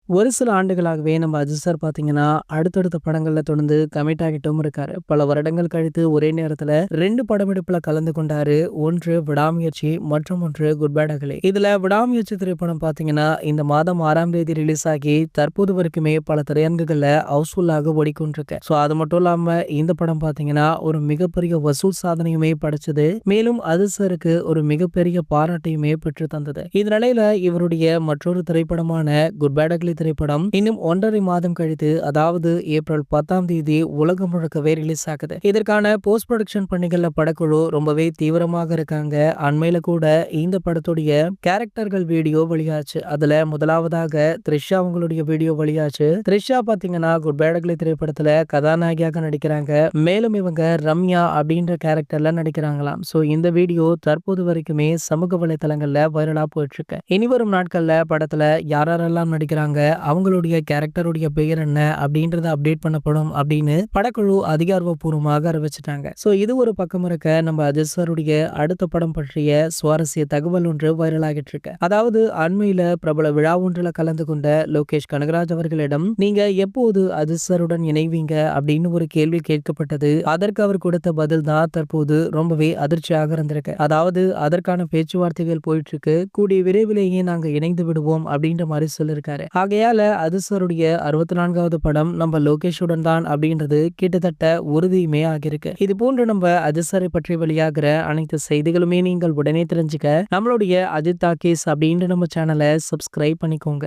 ஒரு சில ஆண்டுகளாகவே நம்ம அஜித் சார் பார்த்தீங்கன்னா, அடுத்தடுத்த படங்கள்ல தொடர்ந்து கமிட் ஆகிட்டும் இருக்காரு. பல வருடங்கள் கழித்து ஒரே நேரத்துல 2 படமெடுப்புல கலந்து கொண்டாரு. ஒன்று விடாமுயற்சி மற்றும் ஒன்று குட் பேட் அக்லி. இதுல விடாமுயற்சி திரைப்படம் பார்த்தீங்கன்னா, இந்த மாதம் 6ஆம் தேதி ரிலீஸ் ஆகி தற்போது வரைக்குமே பல திரையரங்குகள்ல ஹவுஸ்ஃபுல்லாக ஓடிக்கொண்டிருக்கு. அது மட்டும் இல்லாம இந்த படம் பார்த்தீங்கன்னா, ஒரு மிகப்பெரிய வசூல் சாதனையுமே படைச்சது. மேலும் அஜித் சாருக்கு ஒரு மிகப்பெரிய பாராட்டையுமே பெற்று தந்தது. இந்த நிலையில இவருடைய மற்றொரு திரைப்படமான குட் பேட் அக்லி திரைப்படம் இன்னும் 1.5 மாதம் கழித்து, அதாவது ஏப்ரல் 10ஆம் தேதி உலகம் முழுக்கவே ரிலீஸ் ஆகுது. இதற்கான போஸ்ட் ப்ரொடக்ஷன் பணிகள்ல படக்குழு ரொம்பவே தீவிரமாக இருக்காங்க. அண்மையில கூட இந்த படத்துடைய கேரக்டர்கள் வீடியோ வெளியாச்சு. அதுல முதலாவதாக த்ரிஷா அவங்களுடைய வீடியோ வெளியாச்சு. த்ரிஷா பாத்தீங்கன்னா குட் பேட் அக்லி திரைப்படத்துல கதாநாயகியாக நடிக்கிறாங்க. மேலும் இவங்க ரம்யா அப்படின்ற கேரக்டர்ல நடிக்கிறாங்களாம். இந்த வீடியோ தற்போது வரைக்குமே சமூக வலைதளங்கள்ல வைரலா போயிட்டு இருக்கு. இனி வரும் நாட்கள்ல படத்துல யாரெல்லாம் நடிக்கிறாங்க, அவங்களுடைய கேரக்டருடைய பெயர் என்ன அப்படின்றத அப்டேட் பண்ணப்படும் அப்படின்னு படக்குழு அதிகாரப்பூர்வமாக அறிவிச்சிட்டாங்க. இது ஒரு பக்கம் இருக்க, நம்ம அஜித் சாருடைய அடுத்த படம் பற்றிய சுவாரஸ்ய தகவல் ஒன்று வைரல் ஆகிட்டு இருக்கு. அதாவது அண்மையில பிரபல விழா ஒன்றில் கலந்து கொண்ட லோகேஷ் கனகராஜ் அவர்களிடம் நீங்க எப்போது அஜித் சாருடன் இணைவீங்க அப்படின்னு ஒரு கேள்வி கேட்கப்பட்டது. அதற்கு அவர் கொடுத்த பதில் தான் தற்போது ரொம்பவே அதிர்ச்சியாக இருந்திருக்கு. அதாவது அதற்கான பேச்சுவார்த்தைகள் போயிட்டு இருக்கு, கூடிய விரைவிலேயே நாங்க இணைந்து விடுவோம் அப்படின்ற மாதிரி சொல்லியிருக்காரு. ஆகையால அஜித் சாருடைய 64வது படம் நம்ம லோகேஷுடன் தான் அப்படின்றது கிட்டத்தட்ட உறுதியுமே ஆகியிருக்கு. இது போன்று நம்ம அஜித் சாரை பற்றி வெளியாகிற அனைத்து செய்திகளுமே நீங்கள் உடனே தெரிஞ்சுக்க நம்மளுடைய அஜித் டாக்கீஸ் அப்படின்ற நம்ம சேனலை சப்ஸ்கிரைப் பண்ணிக்கோங்க.